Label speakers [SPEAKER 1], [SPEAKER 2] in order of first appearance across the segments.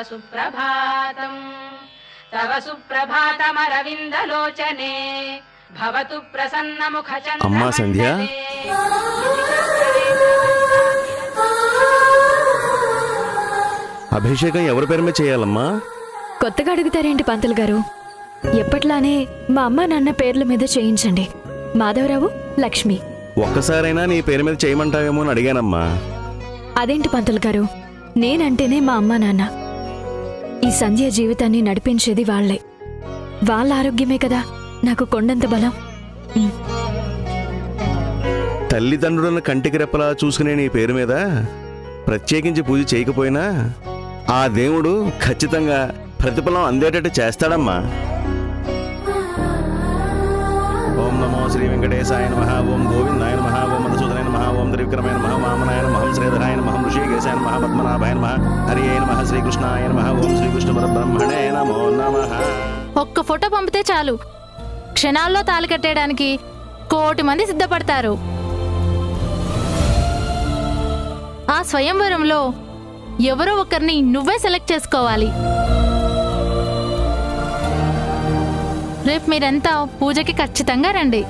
[SPEAKER 1] సుప్రభాతం తవ సుప్రభాతమరవిందలోచనే భవతు ప్రసన్నముఖచంద్రమండలే.
[SPEAKER 2] అమ్మా సంధ్య, అభిషేకం ఎవరి పేరు మీద చేయాలమ్మా?
[SPEAKER 3] కొత్తగా అడుగుతారేంటి పంతులు గారు? ఎప్పట్లానే మా అమ్మ నాన్న పేర్ల మీద చేయించండి. మాధవరావు, లక్ష్మి.
[SPEAKER 2] ఒక్కసారైనా నీ పేరు మీద చేయమంటావేమో అని అడిగానమ్మా.
[SPEAKER 3] అదేంటి పంతులు గారు, నేనంటేనే మా అమ్మ నాన్న. ఈ సంధ్య జీవితాన్ని నడిపించేది వాళ్లే. వాళ్ళ ఆరోగ్యమే కదా నాకు కొండంత బలం.
[SPEAKER 2] తల్లిదండ్రులను కంటికి రెప్పలా చూసుకునే నీ పేరు మీద ప్రత్యేకించి పూజ చేయకపోయినా ఆ దేవుడు ఖచ్చితంగా ప్రతిఫలం అందేటట్టు చేస్తాడమ్మా. ఓం నమో శ్రీ వెంకటేశాయ నమః. ఓం గోవిందాయ నమః. ఓం మధుసూదనాయ నమః. ఓం త్రివిక్రమాయ నమః. వామనాయ నమః. శ్రీధరాయ నమః. ఋషికేశాయ నమః. పద్మనాభాయ నమః. హరియే నమః. శ్రీకృష్ణాయ నమః. ఓం శ్రీకృష్ణ పరబ్రహ్మణే నమో నమః.
[SPEAKER 4] ఒక్క ఫోటో పంపితే చాలు, క్షణాల్లో తాళి కట్టేయడానికి 1,000,000 మంది సిద్ధపడతారు. ఆ స్వయంవరంలో ఎవరో ఒకరిని నువ్వే సెలెక్ట్ చేసుకోవాలి. రేపు మీరంతా పూజకి ఖచ్చితంగా రండి.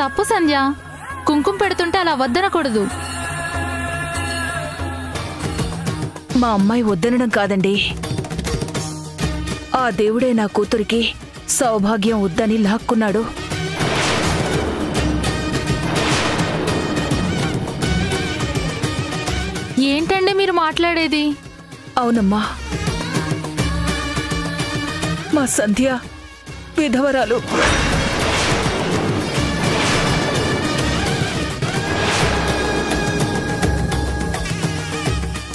[SPEAKER 4] తప్పు సంధ్య, కుంకుమ పెడుతుంటే అలా వద్దనకూడదు.
[SPEAKER 5] మా అమ్మాయి వద్దనడం కాదండి, ఆ దేవుడే నా కూతురికి సౌభాగ్యం వద్దని లాక్కున్నాడు.
[SPEAKER 4] ఏంటండి మీరు మాట్లాడేది?
[SPEAKER 5] అవునమ్మా, మా సంధ్య విధవరాలు.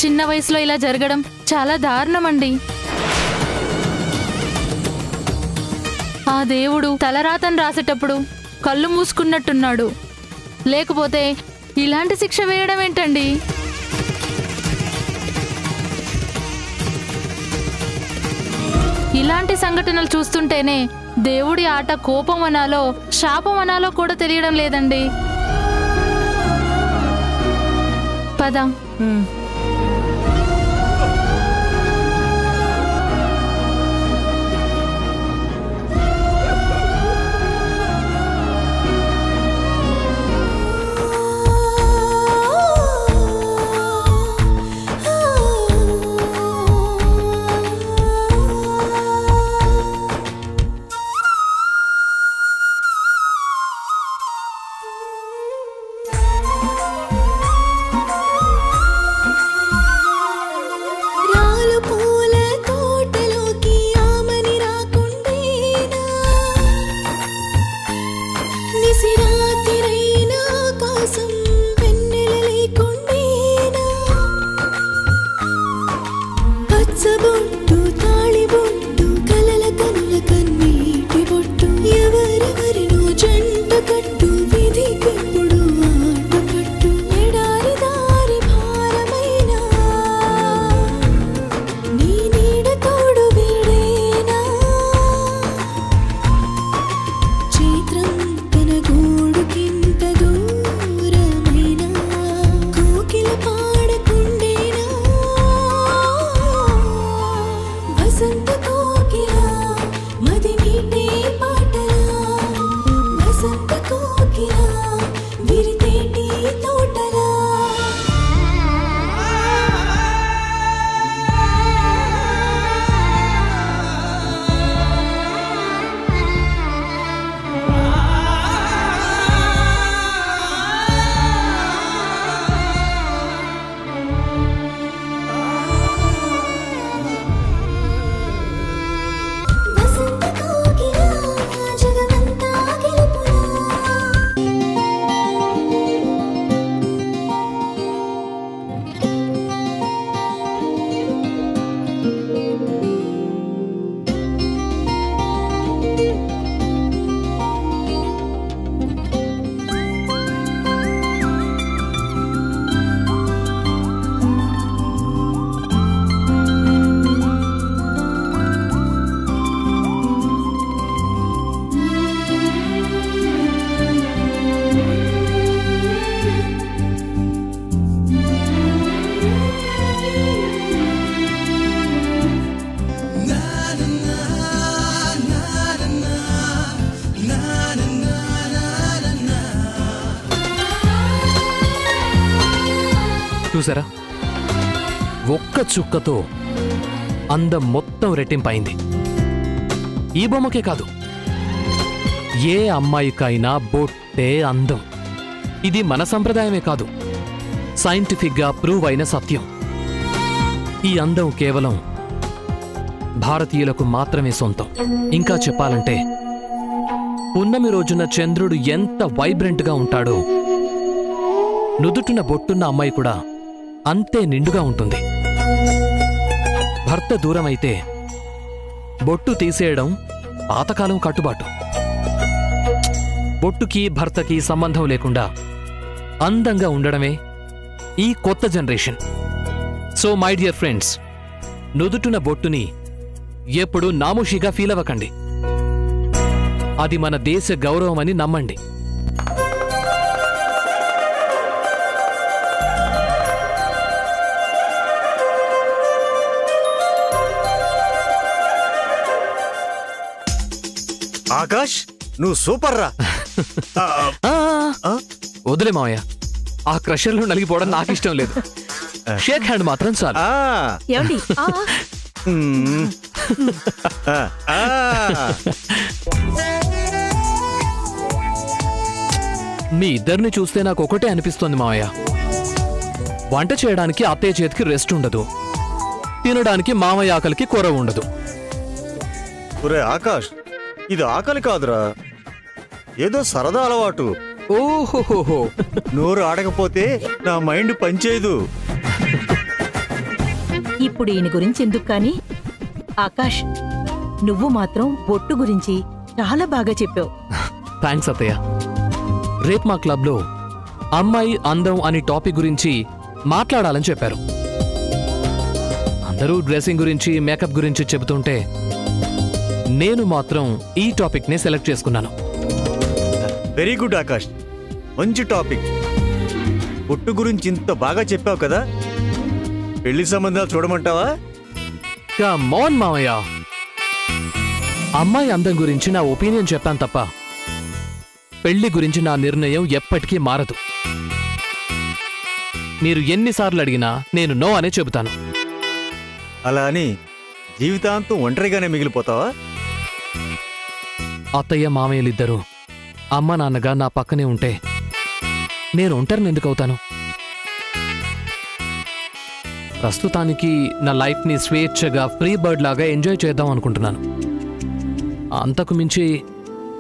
[SPEAKER 4] చిన్న వయసులో ఇలా జరగడం చాలా దారుణమండి. ఆ దేవుడు తలరాతను రాసేటప్పుడు కళ్ళు మూసుకున్నట్టున్నాడు, లేకపోతే ఇలాంటి శిక్ష వేయడం ఏంటండి? ఇలాంటి సంఘటనలు చూస్తుంటేనే దేవుడి ఆట కోపం అనాలో శాపం అనాలో కూడా తెలియడం లేదండి. పద.
[SPEAKER 6] చూసారా, ఒక్క చుక్కతో అందం మొత్తం రెట్టింపైంది. ఈ బొమ్మకే కాదు, ఏ అమ్మాయికైనా బొట్టే అందం. ఇది మన సంప్రదాయమే కాదు, సైంటిఫిక్గా ప్రూవ్ అయిన సత్యం. ఈ అందం కేవలం భారతీయులకు మాత్రమే సొంతం. ఇంకా చెప్పాలంటే పున్నమి రోజున చంద్రుడు ఎంత వైబ్రెంట్గా ఉంటాడో, నుదుటిన బొట్టున్న అమ్మాయి కూడా అంతే నిండుగా ఉంటుంది. భర్త దూరమైతే బొట్టు తీసేయడం పాతకాలం కట్టుబాటు. బొట్టుకి భర్తకి సంబంధం లేకుండా అందంగా ఉండడమే ఈ కొత్త generation. So my dear friends, నుదుటున బొట్టుని ఎప్పుడు నామోషిగా ఫీల్ అవ్వకండి. అది మన దేశ గౌరవమని నమ్మండి.
[SPEAKER 2] ఆకాష్, నువ్వు సూపర్ రా.
[SPEAKER 6] వదిలే మావయ్య, ఆ క్రషర్లో నలిగిపోవడం నాకు ఇష్టం లేదు. షేక్ హ్యాండ్ మాత్రం చాలు.
[SPEAKER 5] ఏమండి
[SPEAKER 6] మీ ఇద్దరిని చూస్తే నాకు ఒకటే అనిపిస్తోంది మావయ్య. వంట చేయడానికి అత్తయ్య చేతికి రెస్ట్ ఉండదు, తినడానికి మామయ్య ఆకలికి కొరవ ఉండదు.
[SPEAKER 2] ఒరే ఆకాష్, ఇది ఆకలి కాదురా, ఏదో సరదా అలవాటు.
[SPEAKER 6] ఓహోహోహో,
[SPEAKER 2] నోరు ఆడకపోతే నా మైండ్ పనిచేయదు.
[SPEAKER 5] ఇప్పుడు ఈయన గురించి ఎందుకు కానీ, ఆకాష్ నువ్వు మాత్రం బొట్టు గురించి చాలా బాగా చెప్పావు.
[SPEAKER 6] థ్యాంక్స్ అత్తయ్య. రేపు మా క్లబ్లో అమ్మాయి అందం అనే టాపిక్ గురించి మాట్లాడాలని చెప్పారు. అందరూ డ్రెస్సింగ్ గురించి, మేకప్ గురించి చెబుతుంటే నేను మాత్రం ఈ టాపిక్నే సెలెక్ట్ చేసుకున్నాను.
[SPEAKER 2] వెరీ గుడ్ ఆకాష్, మంచి టాపిక్. బొట్టు గురించి ఇంత బాగా చెప్పావు కదా, పెళ్లి సంబంధాలు చూడమంటావా?
[SPEAKER 6] కమ్ ఆన్ మావయ్య, అమ్మాయి అందం గురించి నా ఒపీనియన్ చెప్పాను తప్ప పెళ్లి గురించి నా నిర్ణయం ఎప్పటికీ మారదు. మీరు ఎన్నిసార్లు అడిగినా నేను నో అనే చెబుతాను.
[SPEAKER 2] అలా అని జీవితాంతం ఒంటరిగానే మిగిలిపోతావా?
[SPEAKER 6] అత్తయ్య మామయ్యలిద్దరూ అమ్మ నాన్నగా నా పక్కనే ఉంటే నేను ఒంటరిని ఎందుకు అవుతాను? ప్రస్తుతానికి నా లైఫ్ని స్వేచ్ఛగా ఫ్రీ బర్డ్ లాగా ఎంజాయ్ చేద్దాం అనుకుంటున్నాను. అంతకు మించి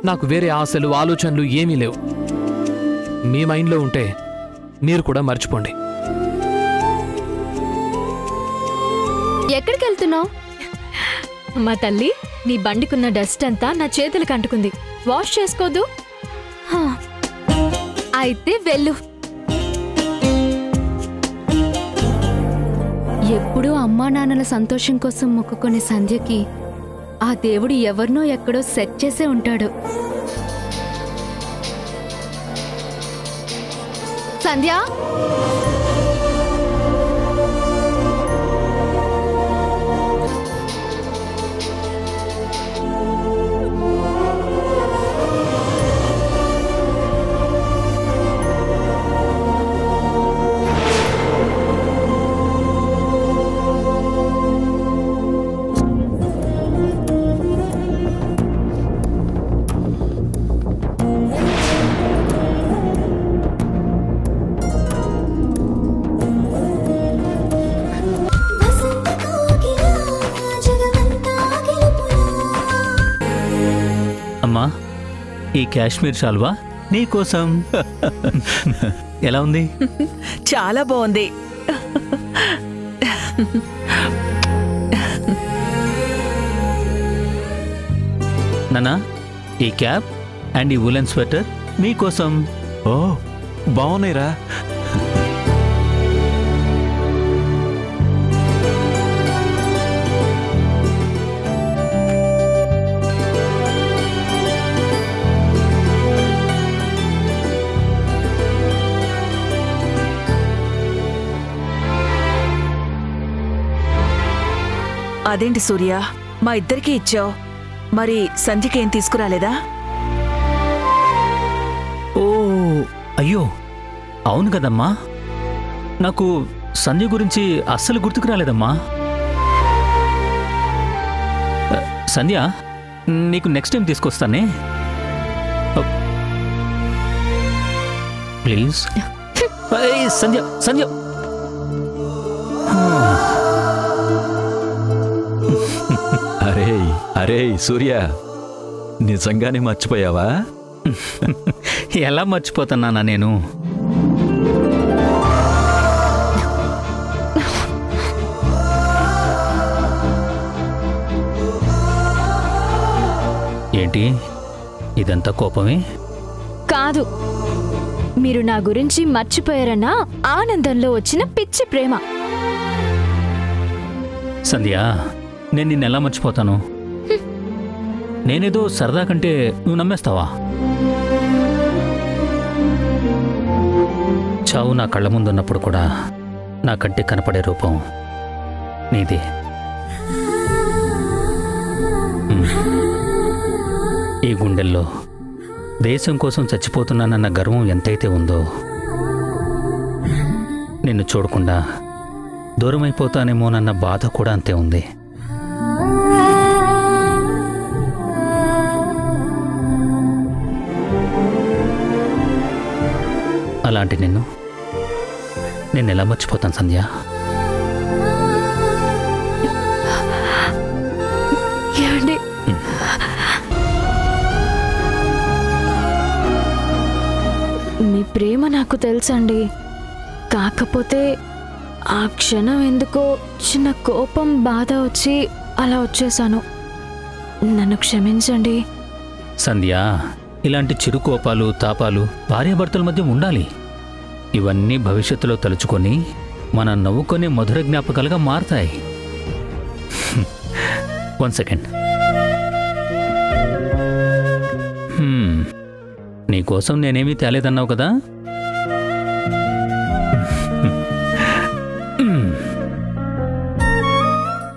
[SPEAKER 6] నాకు వేరే ఆశలు, ఆలోచనలు ఏమీ లేవు. మీ మైండ్లో ఉంటే మీరు కూడా మర్చిపోండి.
[SPEAKER 3] ఎక్కడికి వెళ్తున్నావు? మా తల్లి, నీ బండికున్న డస్ట్ అంతా నా చేతులకు అంటుకుంది. వాష్ చేసుకోదు? అయితే వెళ్ళు. ఎప్పుడూ అమ్మా నాన్నల సంతోషం కోసం మొక్కుకునే సంధ్యకి ఆ దేవుడు ఎవరినో ఎక్కడో సెట్ చేసే ఉంటాడు. సంధ్య,
[SPEAKER 7] ఈ కాశ్మీర్ షాల్వా నీకోసం. ఎలా ఉంది?
[SPEAKER 5] చాలా బాగుంది.
[SPEAKER 7] నానా, ఈ క్యాప్ అండ్ ఈ వూలెన్ స్వెటర్ మీకోసం.
[SPEAKER 2] ఓ, బాగున్నాయిరా.
[SPEAKER 5] అదేంటి సూర్య, మా ఇద్దరికీ ఇచ్చావు, మరి సంధ్యకి ఏం తీసుకురాలేదా?
[SPEAKER 7] ఓ అయ్యో, అవును కదమ్మా, నాకు సంధ్య గురించి అస్సలు గుర్తుకు రాలేదమ్మా. సంధ్య, నీకు నెక్స్ట్ టైం తీసుకొస్తానే. ప్లీజ్. సంధ్య సంధ్య
[SPEAKER 8] అరే అరే సూర్య, నిజంగానే మర్చిపోయావా?
[SPEAKER 7] ఎలా మర్చిపోతున్నానా నేను? ఏంటి ఇదంతా కోపమే?
[SPEAKER 3] కాదు, మీరు నా గురించి మర్చిపోయారన్న ఆనందంలో వచ్చిన పిచ్చి ప్రేమ.
[SPEAKER 7] సంధ్య, నేను నిన్ను ఎలా మర్చిపోతాను? నేనేదో సరదా కంటే నువ్వు నమ్మేస్తావా? చావు నా కళ్ళ ముందున్నప్పుడు కూడా నా కంటే కనపడే రూపం నీదే. ఈ గుండెల్లో దేశం కోసం చచ్చిపోతున్నానన్న గర్వం ఎంతైతే ఉందో, నిన్ను చూడకుండా దూరమైపోతానేమోనన్న బాధ కూడా అంతే ఉంది. అలాంటి నేను ఎలా మర్చిపోతాను సంధ్య?
[SPEAKER 3] ఏమండి, మీ ప్రేమ నాకు తెలుసండి. కాకపోతే ఆ క్షణం ఎందుకో చిన్న కోపం, బాధ వచ్చి అలా వచ్చేసాను. నన్ను క్షమించండి.
[SPEAKER 7] సంధ్య, ఇలాంటి చిరు కోపాలు, తాపాలు భార్యాభర్తల మధ్య ఉండాలి. ఇవన్నీ భవిష్యత్తులో తలుచుకొని మనం నవ్వుకొని మధుర జ్ఞాపకాలుగా మారతాయి. 1 సెకండ్. నీకోసం నేనేమీ తేలేదన్నావు కదా?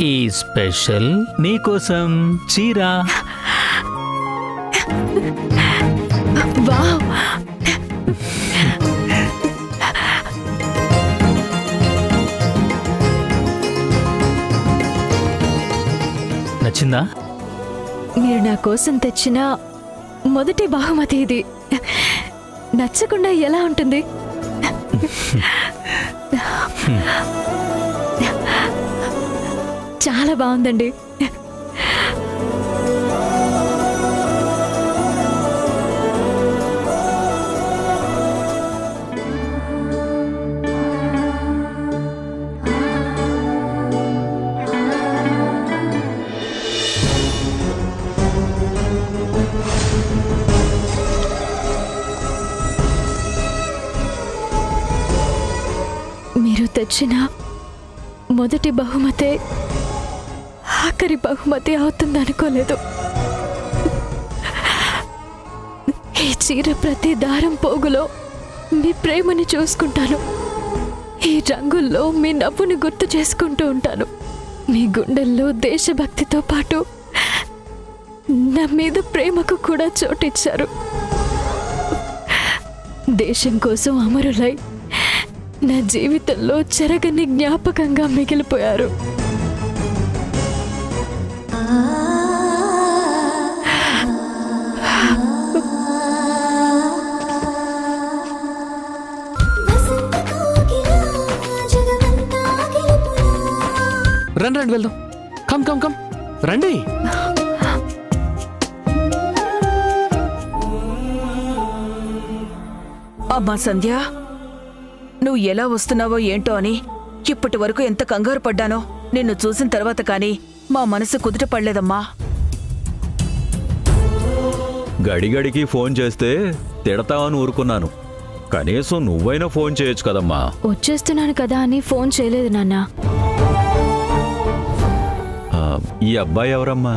[SPEAKER 7] ఈ స్పెషల్ నీకోసం చీర.
[SPEAKER 3] వావ్,
[SPEAKER 7] నచ్చిందా?
[SPEAKER 3] మీరు నా కోసం తెచ్చిన మొదటి బహుమతి ఇది. నచ్చకుండా ఎలా ఉంటుంది? చాలా బాగుందండి. మీరు తెచ్చిన మొదటి బహుమతే ఆఖరి బహుమతి అవుతుందనుకోలేదు. ఈ చీర ప్రతి దారం పోగులో మీ ప్రేమని చూసుకుంటాను. ఈ రంగుల్లో మీ నవ్వుని గుర్తు చేసుకుంటూ ఉంటాను. మీ గుండెల్లో దేశభక్తితో పాటు నా మీద ప్రేమకు కూడా చోటిచ్చారు. దేశం కోసం అమరులై నా జీవితంలో చెరగని జ్ఞాపకంగా మిగిలిపోయారు.
[SPEAKER 6] రండి రండి వెళ్దాం. కమ్ కమ్ కమ్ రండి.
[SPEAKER 9] అమ్మా సంధ్య, నువ్వు ఎలా వస్తున్నావో ఏంటో అని ఇప్పటి వరకు ఎంత కంగారు పడ్డానో నిన్ను చూసిన తర్వాత కానీ మా మనసు కుదుట పడలేదమ్మా.
[SPEAKER 8] గడిగడికి ఫోన్ చేస్తే తిడతావని ఊరుకున్నాను. కనీసం నువ్వైనా ఫోన్ చేయొచ్చు కదమ్మా.
[SPEAKER 3] వచ్చేస్తున్నాను కదా అని ఫోన్ చేయలేదు నాన్న.
[SPEAKER 8] ఈ అబ్బాయి ఎవరమ్మా?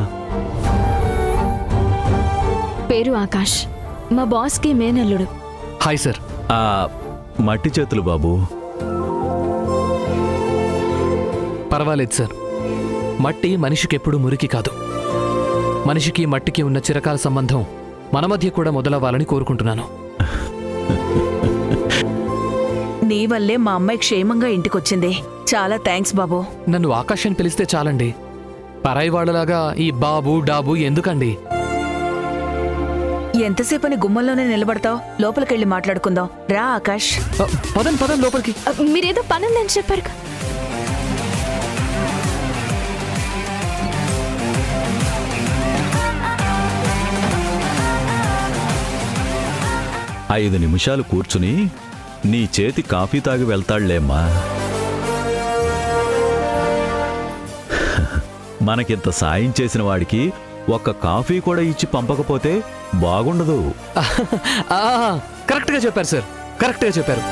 [SPEAKER 3] పేరు ఆకాష్, మా బాస్కి మేనల్లుడు.
[SPEAKER 6] Hi sir.
[SPEAKER 8] మట్టి చేతులు బాబు.
[SPEAKER 6] పర్వాలేదు సార్. మట్టి మనిషికెప్పుడు మురికి కాదు. మనిషికి మట్టికి ఉన్న చిరకాల సంబంధం మన మధ్య కూడా మొదలవ్వాలని కోరుకుంటున్నాను.
[SPEAKER 9] నీ వల్లే మా అమ్మాయి క్షేమంగా ఇంటికొచ్చింది. చాలా థ్యాంక్స్ బాబు.
[SPEAKER 6] నన్ను ఆకాష్ అని పిలిస్తే చాలండి. పరాయి వాళ్ళలాగా ఈ బాబు డాబు ఎందుకండి?
[SPEAKER 9] ఎంతసేపని గుమ్మంలోనే నిలబడతావు? లోపలికెళ్ళి మాట్లాడుకుందాం రా ఆకాష్.
[SPEAKER 6] పదం పదం లోపలికి.
[SPEAKER 3] మీరేదో పనుందని చెప్పారు.
[SPEAKER 8] 5 నిమిషాలు కూర్చుని నీ చేతి కాఫీ తాగి వెళ్తాళ్లేమ్మా. మనకింత సాయం చేసిన వాడికి ఒక్క కాఫీ కూడా ఇచ్చి పంపకపోతే బాగుండదు.
[SPEAKER 6] కరెక్ట్గా చెప్పారు సార్, కరెక్ట్గా చెప్పారు.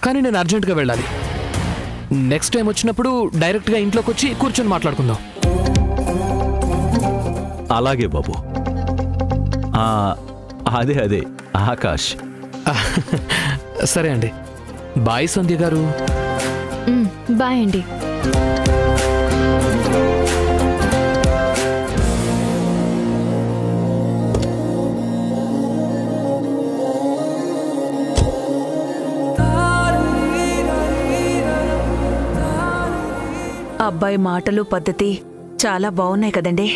[SPEAKER 6] కానీ నేను అర్జెంటుగా వెళ్ళాలి. నెక్స్ట్ టైం వచ్చినప్పుడు డైరెక్ట్గా ఇంట్లోకి వచ్చి కూర్చొని మాట్లాడుకుందాం.
[SPEAKER 8] అలాగే బాబు. అదే ఆకాష్.
[SPEAKER 6] సరే అండి. బాయ్ సంధ్య గారు.
[SPEAKER 3] బాయ్ అండి.
[SPEAKER 9] అబ్బాయి మాటలు పద్ధతి చాలా బాగున్నాయి కదండి.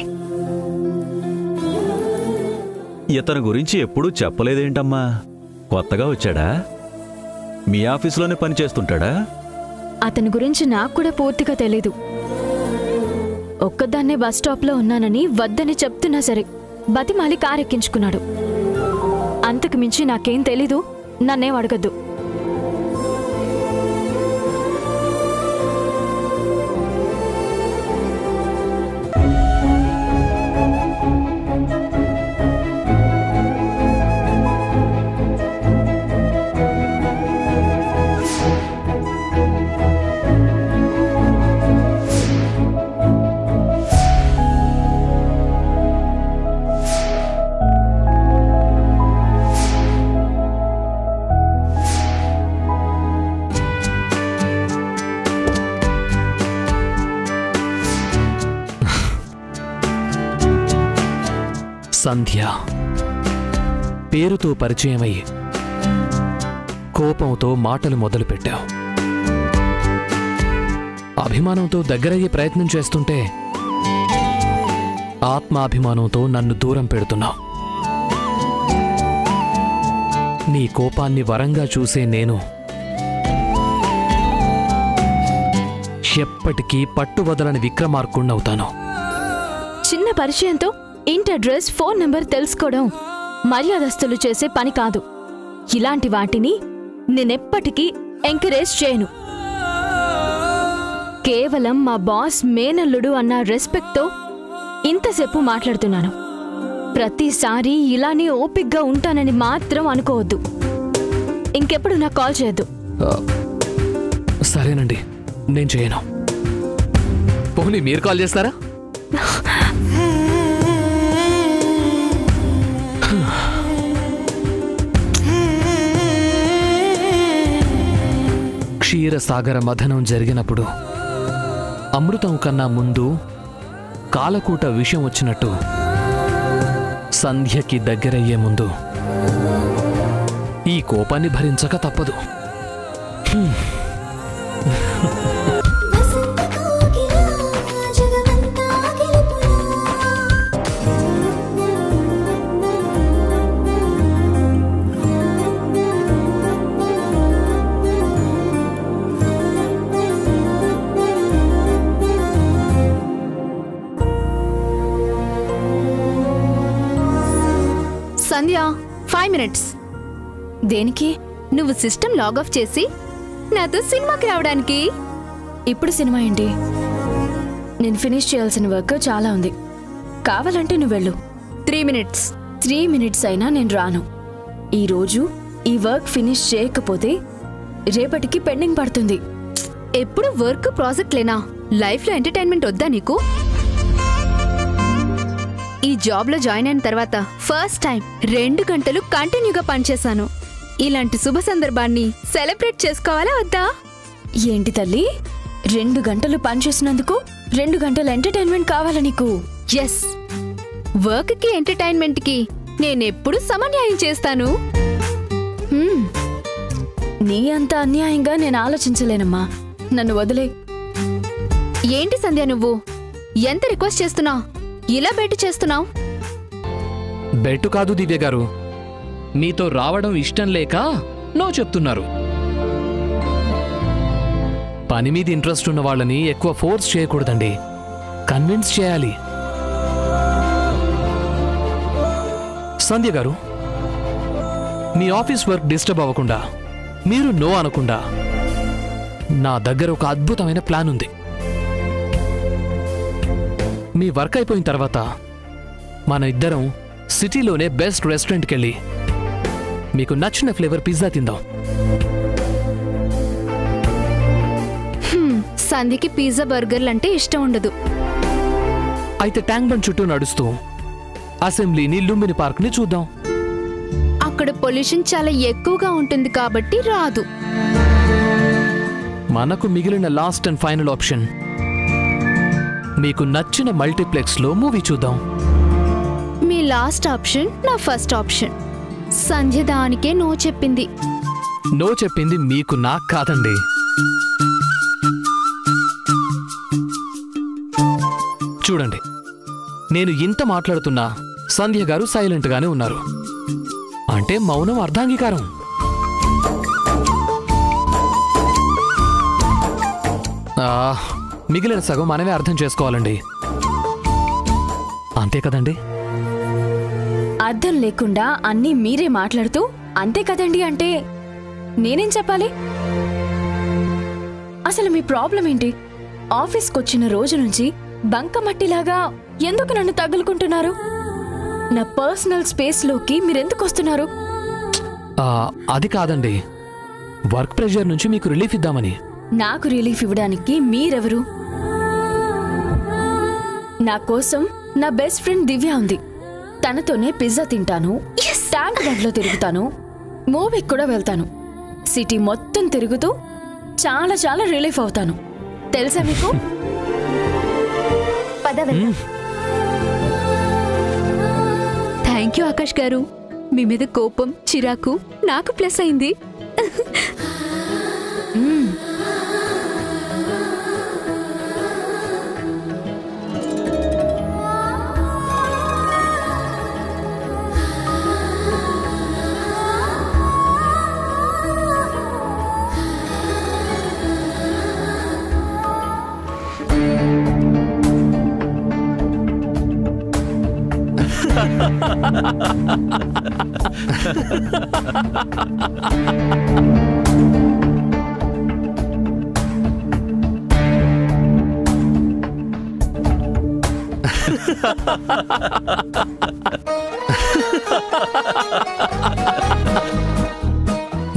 [SPEAKER 8] ఇతని గురించి ఎప్పుడూ చెప్పలేదేంటమ్మా? కొత్తగా వచ్చాడా? మీ ఆఫీసులోనే పనిచేస్తుంటాడా?
[SPEAKER 3] అతని గురించి నాకు కూడా పూర్తిగా తెలీదు. ఒక్కదాన్నే బస్ స్టాప్లో ఉన్నానని వద్దని చెప్తున్నా సరే బతిమాలి కారెక్కించుకున్నాడు. అంతకు మించి నాకేం తెలీదు. నన్నేం అడగద్దు.
[SPEAKER 6] సంధ్య పేరుతో పరిచయమయ్యి కోపంతో మాటలు మొదలుపెట్టావు. అభిమానంతో దగ్గరయ్యే ప్రయత్నం చేస్తుంటే ఆత్మాభిమానంతో నన్ను దూరం పెడుతున్నావు. నీ కోపాన్ని వరంగా చూసే నేను ఎప్పటికీ పట్టువదలని విక్రమార్కుణ్ణవుతాను.
[SPEAKER 3] చిన్న పరిచయంతో ఇంటి అడ్రస్, ఫోన్ నంబర్ తెలుసుకోవడం మర్యాదస్తులు చేసే పని కాదు. ఇలాంటి వాటిని నేనెప్పటికీ ఎంకరేజ్ చేయను. కేవలం మా బాస్ మేనల్లుడు అన్న రెస్పెక్ట్తో ఇంతసేపు మాట్లాడుతున్నాను. ప్రతిసారి ఇలానే ఓపిగ్గా ఉంటానని మాత్రం అనుకోవద్దు. ఇంకెప్పుడు నాకు కాల్ చేయొద్దు.
[SPEAKER 6] సరేనండి, నేను చేయను. పోనీ మీరు కాల్ చేస్తారా? క్షీరసాగర మథనం జరిగినప్పుడు అమృతం కన్నా ముందు కాలకూట విషం వచ్చినట్టు సంధ్యకి దగ్గరయ్యే ముందు ఈ కోపాన్ని భరించక తప్పదు.
[SPEAKER 10] సంధ్య 5 minutes.
[SPEAKER 3] దేనికి?
[SPEAKER 10] నువ్వు సిస్టమ్ లాగ్ ఆఫ్ చేసి నాతో సినిమాకి రావడానికి.
[SPEAKER 3] ఇప్పుడు సినిమా ఏంటి? నేను ఫినిష్ చేయాల్సిన వర్క్ చాలా ఉంది. కావాలంటే నువ్వు వెళ్ళు.
[SPEAKER 10] 3 minutes.
[SPEAKER 3] 3 minutes అయినా నేను రాను. ఈరోజు ఈ వర్క్ ఫినిష్ చేయకపోతే రేపటికి పెండింగ్ పడుతుంది.
[SPEAKER 10] ఎప్పుడు వర్క్ ప్రాజెక్ట్ లేనా? లైఫ్లో ఎంటర్టైన్మెంట్ వద్దా నీకు? ఈ జాబ్లో జాయిన్ అయిన తర్వాత ఫస్ట్ టైం 2 గంటలు కంటిన్యూగా పనిచేశాను. ఇలాంటి శుభ సందర్భాన్ని సెలబ్రేట్ చేసుకోవాలా వద్దా?
[SPEAKER 3] ఏంటి తల్లి, 2 గంటలు పనిచేసినందుకు 2 గంటల ఎంటర్టైన్మెంట్ కావాలా నీకు?
[SPEAKER 10] ఎస్. వర్క్కి ఎంటర్టైన్మెంట్కి నేనెప్పుడు సమన్యాయం చేస్తాను.
[SPEAKER 3] నీ అంత అన్యాయంగా నేను ఆలోచించలేనమ్మా. నన్ను వదిలే.
[SPEAKER 10] ఏంటి సంధ్య నువ్వు ఎంత రిక్వెస్ట్ చేస్తున్నావు, ఇలా బెట్టు చేస్తున్నావు?
[SPEAKER 6] బెట్టు కాదు దివ్య గారు, మీతో రావడం ఇష్టం లేక నో చెప్తున్నారు. పని మీద ఇంట్రెస్ట్ ఉన్న వాళ్ళని ఎక్కువ ఫోర్స్ చేయకూడదండి, కన్విన్స్ చేయాలి. సంధ్య గారు, మీ ఆఫీస్ వర్క్ డిస్టర్బ్ అవ్వకుండా, మీరు నో అనకుండా నా దగ్గర ఒక అద్భుతమైన ప్లాన్ ఉంది. మీ వర్క్ అయిపోయిన తర్వాత మన ఇద్దరం సిటీలోనే బెస్ట్ రెస్టారెంట్కి వెళ్ళి మీకు నచ్చిన ఫ్లేవర్ పిజ్జా తిందాం.
[SPEAKER 10] సంధ్యకి పిజ్జా బర్గర్లు అంటే ఇష్టం ఉండదు.
[SPEAKER 6] అయితే ట్యాంక్ బండ్ చుట్టూ నడుస్తూ అసెంబ్లీని, లుంబిని పార్క్ని చూద్దాం.
[SPEAKER 10] అక్కడ పొల్యూషన్ చాలా ఎక్కువగా ఉంటుంది కాబట్టి రాదు.
[SPEAKER 6] మనకు మిగిలిన లాస్ట్ అండ్ ఫైనల్ ఆప్షన్, మీకు నచ్చిన మల్టీప్లెక్స్లో మూవీ చూద్దాం.
[SPEAKER 10] మీ లాస్ట్ ఆప్షన్ నా ఫస్ట్ ఆప్షన్. సంధ్య దానికే నో చెప్పింది.
[SPEAKER 6] నో చెప్పింది మీకు, నాకు కాదండి. చూడండి, నేను ఇంత మాట్లాడుతున్నా సంధ్య గారు సైలెంట్గానే ఉన్నారు. అంటే మౌనం అర్ధాంగీకారం. మిగిలిన సగం మనమే అర్థం చేసుకోవాలండి, అంతే కదండి?
[SPEAKER 3] అర్థం లేకుండా అన్నీ మీరే మాట్లాడుతూ అంతే కదండి అంటే నేనేం చెప్పాలి? అసలు మీ ప్రాబ్లం ఏంటి? ఆఫీస్కొచ్చిన రోజు నుంచి బంకమట్టిలాగా ఎందుకు నన్ను తగులుకుంటున్నారు? నా పర్సనల్ స్పేస్లోకి మీరెందుకు వస్తున్నారు?
[SPEAKER 6] అది కాదండి, వర్క్ ప్రెషర్ నుంచి మీకు రిలీఫ్ ఇద్దామని.
[SPEAKER 3] నాకు రిలీఫ్ ఇవ్వడానికి మీరెవరు? నా కోసం నా బెస్ట్ ఫ్రెండ్ దివ్య ఉంది. తనతోనే పిజ్జా తింటాను, ట్యాంక్ బండ్లో తిరుగుతాను, మూవీకి కూడా వెళ్తాను. సిటీ మొత్తం తిరుగుతూ చాలా చాలా రిలీఫ్ అవుతాను. తెలుసా మీకు?
[SPEAKER 10] థ్యాంక్ యూ ఆకాష్ గారు. మీ మీద కోపం, చిరాకు నాకు ప్లస్ అయింది.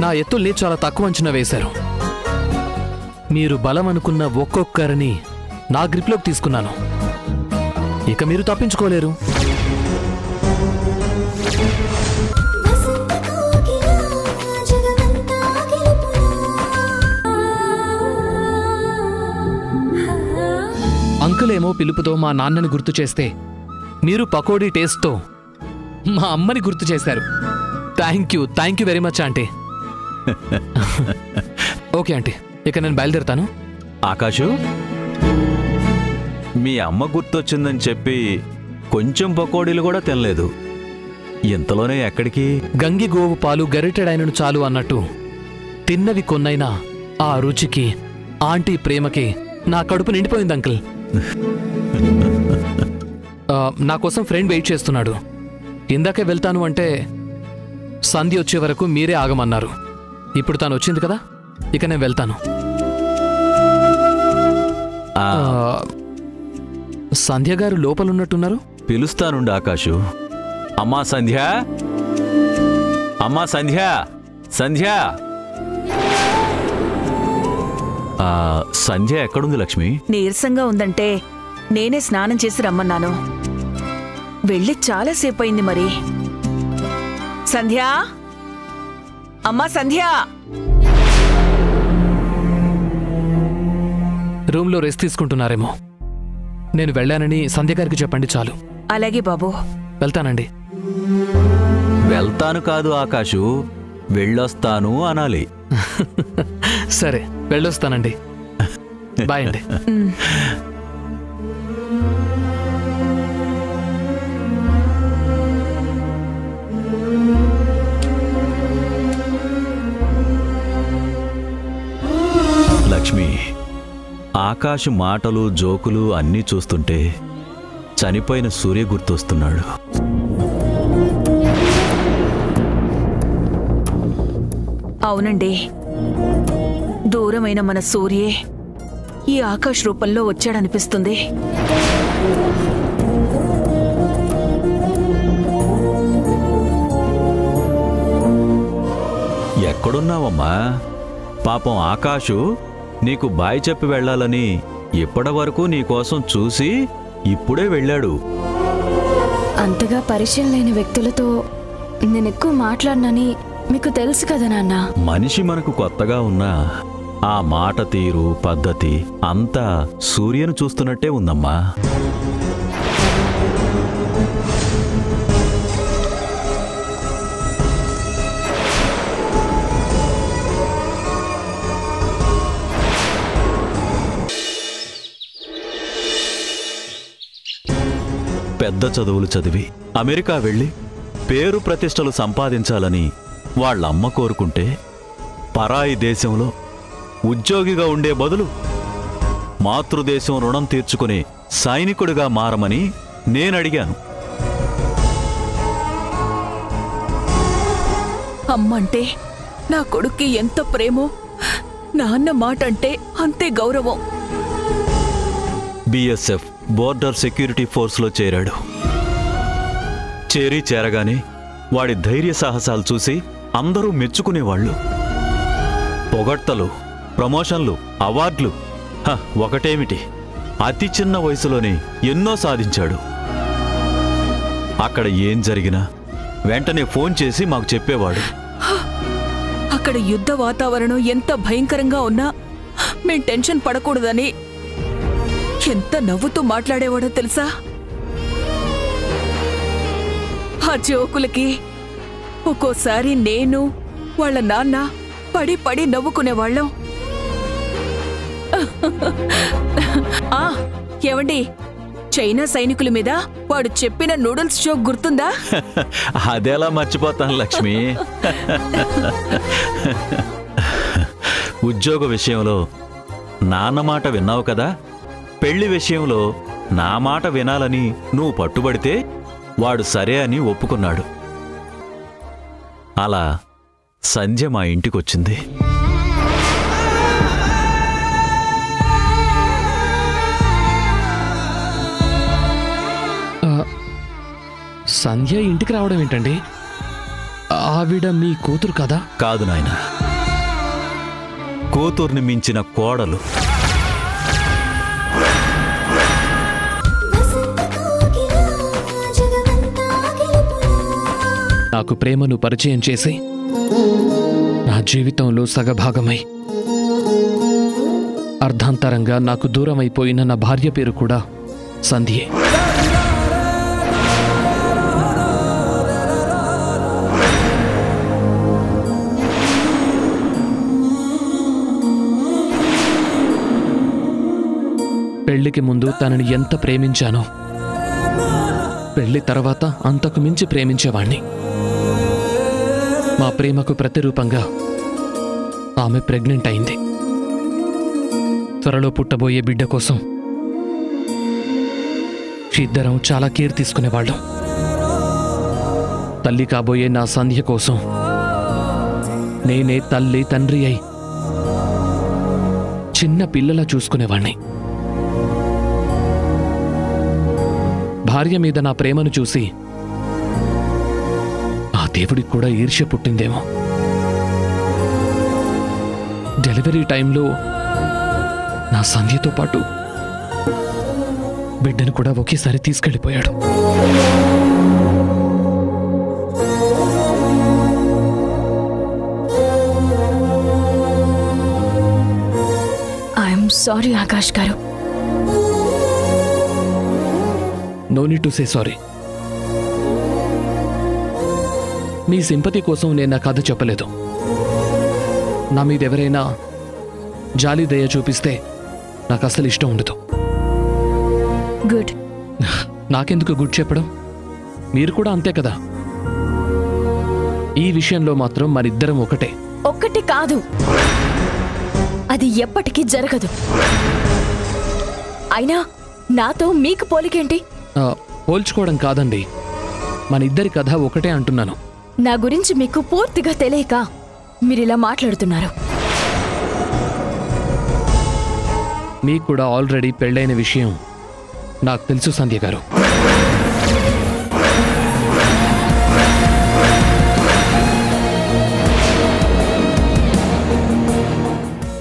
[SPEAKER 6] నా ఎత్తుల్ని చాలా తక్కువ అంచనా వేశారు. మీరు బలం అనుకున్న ఒక్కొక్కరిని నా గ్రిప్లోకి తీసుకున్నాను. ఇక మీరు తప్పించుకోలేరు. అంకులేమో పిలుపుతో మా నాన్నని గుర్తు చేస్తే, మీరు పకోడీ టేస్ట్తో మా అమ్మని గుర్తు చేశారు. Thank you very much aunty. Okay aunty, ఇక నేను బయలుదేరుతాను.
[SPEAKER 8] ఆకాశు, మీ అమ్మ గుర్తొచ్చిందని చెప్పి కొంచెం పకోడీలు కూడా తినలేదు. ఇంతలోనే ఎక్కడికి?
[SPEAKER 6] గంగి గోవు పాలు గరిటెడైనను చాలు అన్నట్టు తిన్నవి కొన్నైనా ఆ రుచికి, ఆంటీ ప్రేమకి నా కడుపు నిండిపోయింది అంకుల్. నా కోసం ఫ్రెండ్ వెయిట్ చేస్తున్నాడు. ఇందాకే వెళ్తాను అంటే సంధ్య వచ్చే వరకు మీరే ఆగమన్నారు. ఇప్పుడు తను వచ్చింది కదా, ఇక నేను వెళ్తాను. సంధ్య గారు లోపలున్నట్టున్నారు.
[SPEAKER 8] పిలుస్తానుండు ఆకాశు. అమ్మా సంధ్య, అమ్మా సంధ్య, సంధ్య. సంధ్య ఎక్కడుంది లక్ష్మి?
[SPEAKER 9] నీరసంగా ఉందంటే నేనే స్నానం చేసి రమ్మన్నాను. వెళ్ళి చాలాసేపు అయింది. మరి సంధ్య, అమ్మా సంధ్య.
[SPEAKER 6] రూమ్లో రెస్ట్ తీసుకుంటున్నారేమో. నేను వెళ్ళానని సంధ్య గారికి చెప్పండి చాలు.
[SPEAKER 9] అలాగే బాబు.
[SPEAKER 6] వెళ్తానండి.
[SPEAKER 8] వెళ్తాను కాదు ఆకాశు, వెళ్ళొస్తాను అనాలి.
[SPEAKER 6] సరే, వెళ్ళొస్తానండి. బాయ్ అండి.
[SPEAKER 8] లక్ష్మి, ఆకాశు మాటలు జోకులు అన్నీ చూస్తుంటే చనిపోయిన సూర్య గుర్తొస్తున్నాడు.
[SPEAKER 9] అవునండి, దూరమైన మన సూర్యే ఈ ఆకాశ్ రూపంలో వచ్చాడనిపిస్తుంది.
[SPEAKER 8] ఎక్కడున్నావమ్మా? పాపం ఆకాశు నీకు బాయ్ చెప్పి వెళ్ళాలని ఇప్పటి వరకు నీకోసం చూసి ఇప్పుడే వెళ్ళాడు.
[SPEAKER 3] అంతగా పరిచయం లేని వ్యక్తులతో నేనెక్కువ మాట్లాడినని మీకు తెలుసు కదా నాన్న.
[SPEAKER 8] మనిషి మనకు కొత్తగా ఉన్నా ఆ మాట తీరు పద్ధతి అంతా సూర్యను చూస్తున్నట్టే ఉందమ్మా. పెద్ద చదువులు చదివి అమెరికా వెళ్ళి పేరు ప్రతిష్టలు సంపాదించాలని వాళ్ళమ్మ కోరుకుంటే పరాయి దేశంలో ఉద్యోగిగా ఉండే బదులు మాతృదేశం రుణం తీర్చుకునే సైనికుడిగా మారమని నేనడిగాను.
[SPEAKER 9] అమ్మంటే నా కొడుక్కి ఎంత ప్రేమో, నాన్న మాట అంటే అంతే గౌరవం.
[SPEAKER 8] బిఎస్ఎఫ్ బోర్డర్ సెక్యూరిటీ ఫోర్స్లో చేరాడు. చేరగానే వాడి ధైర్య సాహసాలు చూసి అందరూ మెచ్చుకునేవాళ్లు. పొగడ్తలు, ప్రమోషన్లు, అవార్డులు, ఒకటేమిటి అతి చిన్న వయసులోనే ఎన్నో సాధించాడు. అక్కడ ఏం జరిగినా వెంటనే ఫోన్ చేసి మాకు చెప్పేవాడు.
[SPEAKER 9] అక్కడ యుద్ధ వాతావరణం ఎంత భయంకరంగా ఉన్నా మేం టెన్షన్ పడకూడదని ఎంత నవ్వుతూ మాట్లాడేవాడో తెలుసా? ఆ జోకులకి ఒక్కోసారి నేను వాళ్ళ నాన్న పడి పడి నవ్వుకునేవాళ్ళం. ఏమండి, చైనా సైనికుల మీద వాడు చెప్పిన నూడిల్స్ జోక్ గుర్తుందా?
[SPEAKER 8] అదెలా మర్చిపోతాను లక్ష్మి. ఉద్యోగ విషయంలో నాన్న మాట విన్నావు కదా, పెళ్లి విషయంలో నా మాట వినాలని నువ్వు పట్టుబడితే వాడు సరే అని ఒప్పుకున్నాడు. అలా సంధ్య మా ఇంటికొచ్చింది.
[SPEAKER 6] సంధ్య ఇంటికి రావడం ఏంటండి? ఆవిడ మీ కూతురు కదా?
[SPEAKER 8] కాదు నాయనా, కూతుర్ని మించిన కోడలు.
[SPEAKER 6] నాకు ప్రేమను పరిచయం చేసి నా జీవితంలో సగభాగమై అర్ధాంతరంగా నాకు దూరమైపోయిన నా భార్య పేరు కూడా సంధ్యే. పెళ్లికి ముందు తనని ఎంత ప్రేమించానో పెళ్లి తర్వాత అంతకు మించి ప్రేమించేవాణ్ణి. మా ప్రేమకు ప్రతిరూపంగా ఆమె ప్రెగ్నెంట్ అయింది. త్వరలో పుట్టబోయే బిడ్డ కోసం ఇద్దరం చాలా కేర్ తీసుకునేవాళ్ళం. తల్లి కాబోయే నా సంధ్య కోసం నేనే తల్లి తండ్రి అయి చిన్న పిల్లలా చూసుకునేవాణ్ణి. భార్య మీద నా ప్రేమను చూసి ఆ దేవుడికి కూడా ఈర్ష్య పుట్టిందేమో. డెలివరీ టైంలో నా సంధ్యతో పాటు బిడ్డను కూడా ఒకేసారి తీసుకెళ్ళిపోయాడు.
[SPEAKER 3] ఐఎమ్ సారీ ఆకాష్ గారు.
[SPEAKER 6] No need to say sorry. మీ సింపతి కోసం నేను నా కథ చెప్పలేదు. నా మీద ఎవరైనా జాలి దయ చూపిస్తే నాకు అసలు ఇష్టం ఉండదు.
[SPEAKER 3] గుడ్.
[SPEAKER 6] నాకెందుకు గుడ్ చెప్పడం? మీరు కూడా అంతే కదా. ఈ విషయంలో మాత్రం మనిద్దరం ఒకటే.
[SPEAKER 3] ఒక్కటి కాదు, అది ఎప్పటికీ జరగదు. అయినా నాతో మీకు పోలికేంటి?
[SPEAKER 6] పోల్చుకోవడం కాదండి, మన ఇద్దరి కథ ఒకటే అంటున్నాను.
[SPEAKER 3] నా గురించి మీకు పూర్తిగా తెలియక మీరిలా మాట్లాడుతున్నారు.
[SPEAKER 6] మీకు కూడా ఆల్రెడీ పెళ్ళైన విషయం నాకు తెలుసు సంధ్య గారు.